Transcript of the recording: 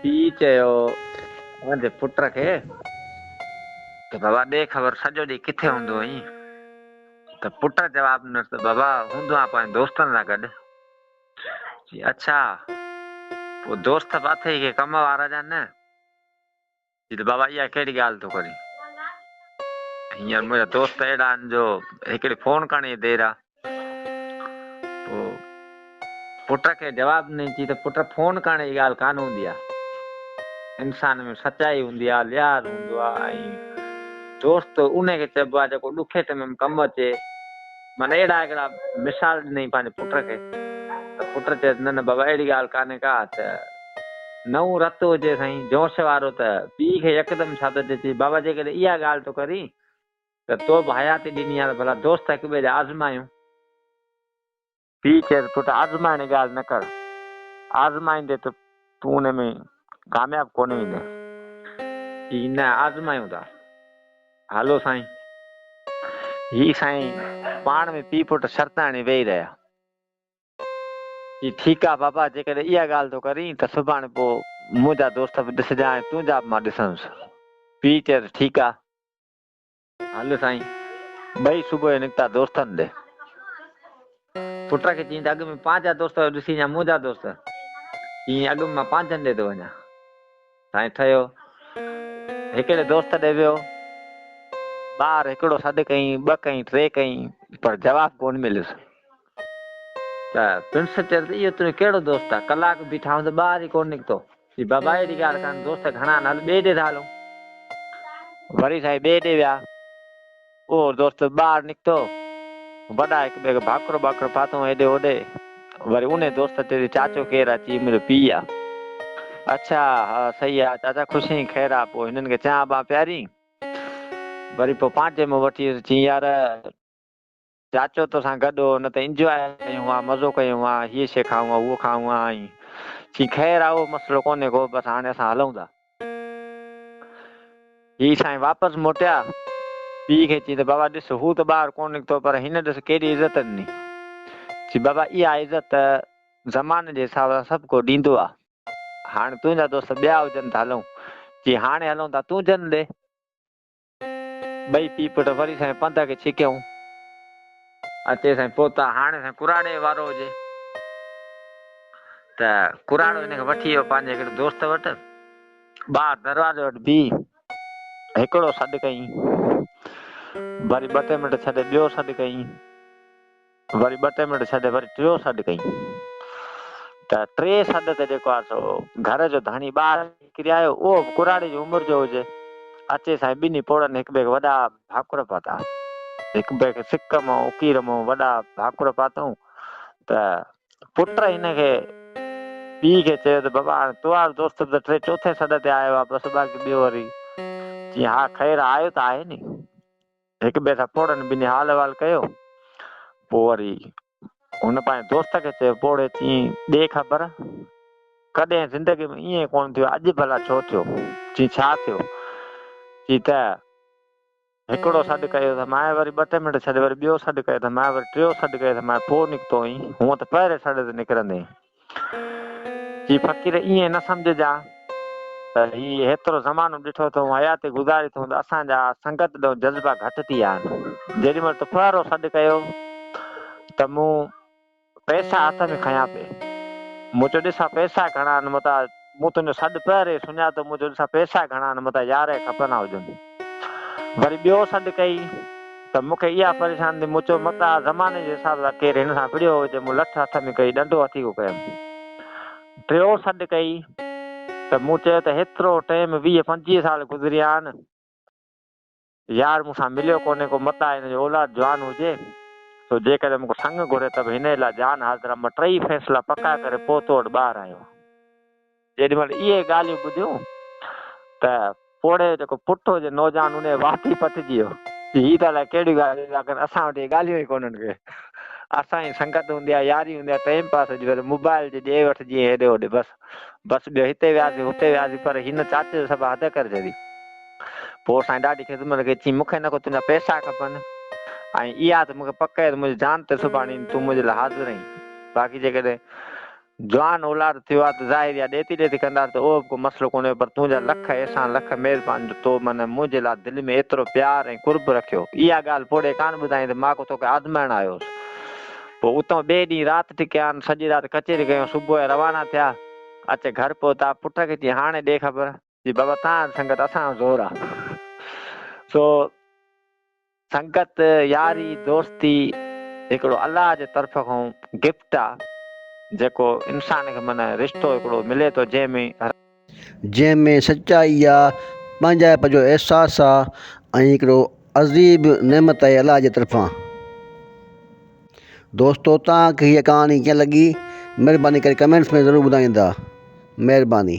पीउ चयो मुंहिंजे पुट खे त बाबा ॾे ख़बर सॼो ॾींहुं किथे हूंदो आहीं? त पुट जवाब ॾिनो त बाबा हूंदो आहियां पंहिंजे दोस्तनि सां गॾु। चई अच्छा, पोइ दोस्त बि अथई के कम वारा जा न? चई त बाबा इहा कहिड़ी ॻाल्हि थो करीं? हींअर मुंहिंजा दोस्त अहिड़ा आहिनि जो हिकिड़ी फोन करण जी देरि आहे। पोइ पुट खे जवाब ॾिनई, चई त पुट फोन करण जी ॻाल्हि कान हूंदी आहे। इंसान में सचाई हूंदी आहे, लिहाज़ हूंदो आहे, ऐं दोस्त उन खे चइबो आहे जेको ॾुखे टाइम में कमु अचे। माना अहिड़ा हिकिड़ा मिसाल ॾिनई पंहिंजे पुट खे। त पुट चए न न बाबा अहिड़ी ॻाल्हि कान्हे का। त नओं रतो हुजे साईं जोश वारो त पीउ खे यकदमि छा थो चए, बाबा जेकॾहिं इहा ॻाल्हि थो करीं त तो बि हयाती ॾिनी आहे त भला दोस्त हिक ॿिए जा आज़मायूं। पीउ चए पुट आज़माइण जी ॻाल्हि न कर, आज़माईंदे त तूं उन में कामयाबु कोन ईंदे। चई न आज़मायूं था, हलो साईं। ही साईं पाण में पीउ पुट शर्त हणी वेही रहिया। चई ठीकु आहे बाबा, जेकॾहिं इहा ॻाल्हि थो करीं त सुभाणे पोइ मुंहिंजा दोस्त बि ॾिसजांइ, तुंहिंजा बि मां ॾिसंदुसि। पीउ चए ठीकु आहे, हल साईं। ॿई सुबुह जो निकिता दोस्तनि ॾे। पुट खे चई त अॻु में पंहिंजा दोस्त ॾिसी या मुंहिंजा दोस्त? चई अॻु में मां पंहिंजनि ॾे थो वञा। साईं ठहियो, हिकिड़े दोस्त ॾे वियो। ॿार हिकिड़ो सॾु कयईं, ॿ कयईं, टे कयईं, पर जवाबु कोन मिलियुसि। त प्रिंस चयो त इहो तुंहिंजो कहिड़ो दोस्त आहे? कलाक बीठा आहियूं त ॿार ई कोन निकितो। चई बाबा अहिड़ी ॻाल्हि कान्हे, दोस्त घणा आहिनि, हल ॿिए ॾे था हलूं। वरी साईं ॿिए ॾे विया। उहो दोस्त ॿाहिरि निकितो, वॾा हिक ॿिए खे भाकुर ॿाकुर पातऊं हेॾे होॾे। वरी उन दोस्त चयो चाचो केरु आहे? चई मुंहिंजो पीउ आहे। अच्छा हा सही आहे चाचा, ख़ुशी ख़ैरु आहे। पोइ हिननि खे चांहि ॿांहि पियारी। वरी पोइ पांचे में वठी वियुसि। चई यार चाचो तोसां गॾु हो, न त इंजॉय कयूं हा, मज़ो कयूं हा, हीअ शइ खाऊं हा, उहो खाऊं हा। चई ख़ैरु आहे, उहो मसइलो कोन्हे को, बसि हाणे असां हलूं था। ही साईं वापसि मोटिया। पीउ खे चई त बाबा ॾिस, हू त ॿाहिरि कोन निकितो, पर हिन ॾिस केॾी इज़त ॾिनी। चई बाबा इहा इज़त ज़माने जे हिसाब सां सभु को ॾींदो आहे। हाणे तुंहिंजा दोस्त ॿिया हुजनि त हलूं। चई हाणे हलूं था, तूं जन ॾे। ॿई पीउ पुट वरी साईं पंध खे छिकियऊं। अचे साईं पहुता, हाणे साईं कुराड़े वारो हुजे। त कुराड़ो हिन खे वठी वियो पंहिंजे हिकिड़े दोस्त वटि। ॿाहिरि दरवाजे वटि बीह, हिकिड़ो सॾु कयईं, वरी ॿ टे मिंट छॾे ॿियो सॾु कयईं, वरी ॿ टे मिंट छॾे वरी टियों सॾु कयईं। त टे सॾ ते जेको आहे सो घर जो धणी ॿाहिरि निकिरी आयो, उहो कुराड़े जी उमिरि जो हुजे। अचे साईं ॿिन्ही पोड़नि हिक ॿिए खे वॾा भाकुर पाता। हिक ॿिए खे सिक मां उकीर मां वॾा भाकुर पातऊं। त पुट हिनखे पीउ खे चयो त बाबा हाणे तो वारो दोस्त त टे चौथे सॾ ते आयो आहे, बसि बाक़ी ॿियो वरी। चई हा ख़ैरु आयो त आहे नी। हिक ॿिए सां पोड़नि ॿिन्ही हाल अहिवाल कयो। पोइ वरी हुन पंहिंजे दोस्त खे चयो पोड़े, चई ॾे ख़बर, कॾहिं ज़िंदगी में ईअं कोन थियो, अॼु भला छो थियो? चई छा थियो? चई त हिकिड़ो सॾु कयो त मां वरी ॿ टे मिंट छॾे वरी ॿियो सॾु कयो त मां वरी टियों सॾु कयो त मां पोइ निकितो हुअईं, हूअं त पहिरें सॾ ते निकिरंदे। चई फ़क़ीर ईअं न सम्झजां त हीउ हेतिरो ज़मानो ॾिठो अथऊं, हयाती गुज़ारी अथऊं, त असांजा संगत ॾऊं जज़्बा घटि थी विया आहिनि। जेॾी महिल तो पहिरियों सॾु कयो त मूं पैसा हथ में खयां पे, मूं चयो ॾिसां पैसा घणा आहिनि, मतां मूं तुंहिंजो सॾु पहिरें सुञातो, मूं चयो ॾिसां पैसा घणा आहिनि, मतां यारहें खपंदा हुजनि। वरी ॿियो सॾु कई त मूंखे इहा परेशानी थी, मूं चयो मतां ज़माने जे हिसाब सां केरु हिन सां विड़ियो हुजे, मूं लठ हथ में कई, ॾंडो हथी को कयमि। टियों सॾु कई त मूं चयो त हेतिरो टाइम 20-25 साल गुज़री विया आहिनि, यार मूंसां मिलियो कोन्हे को, मतां हिन जो औलाद जवान हुजे, तो जेकॾहिं मूंखे संग घुरे त बि हिन लाइ जान हाज़िर आहे। मां टई फ़ैसिला पका करे पोइ तो वटि ॿाहिरि आयो। जेॾी महिल इहे ॻाल्हियूं ॿुधियूं त पोड़े जेको पुटु हुजे नौजवान, उन वाती पटिजी वियो। हीअ त अलाए कहिड़ियूं ॻाल्हियूं था कनि, असां वटि इहे ॻाल्हियूं ई कोन्हनि के। असांजी संगत हूंदी आहे, यारी हूंदी आहे, टाइम पास हुजे, वरी मोबाइल जे ॾे वठि जीअं हेॾे होॾे, बसि ॿियो हिते वियासीं हुते वियासीं, पर हिन चाचे जो सभु हद करे छॾी। पोइ असांजी ॾाढी ख़िदमत कई। चई मूंखे न को तुंहिंजा पैसा खपनि, ऐं इहा त मूंखे पक आहे त मुंहिंजी जान ते सुभाणे तूं मुंहिंजे लाइ हाज़िर आहीं। बाक़ी जेकॾहिं जवान औलाद थियो आहे त ज़ाहिर आहे ॾेती ॾेती कंदा त उहो को मसइलो कोन्हे, पर तुंहिंजा लख एहसान लख महिरबानी तो माना मुंहिंजे लाइ दिलि में एतिरो प्यार ऐं कुर्ब रखियो। इहा ॻाल्हि पोड़े कान ॿुधाई त मां को तोखे आज़माइण आयोसि। पोइ उतां ॿिए ॾींहुं राति टिकिया आहिनि, सॼी राति कचेरी कयूं, सुबुह जो रवाना थिया। अचे घर पहुता, पुट खे चई हाणे ॾे ख़बर जी बाबा तव्हां संगत असांजो ज़ोर आहे। सो संगत यारी दोस्ती हिकिड़ो अलाह जे तरफ़ खां गिफ्ट आहे, जेको इंसान खे माना रिश्तो हिकिड़ो मिले थो जंहिंमें सचाई आहे, पंहिंजाइप जो अहसासु आहे ऐं हिकिड़ो अज़ीब नेमत आहे अलाह जे तरफ़ां। दोस्तो तव्हांखे हीअ कहाणी कीअं लॻी महिरबानी करे कमेंट्स में ज़रूरु ॿुधाईंदा। महिरबानी।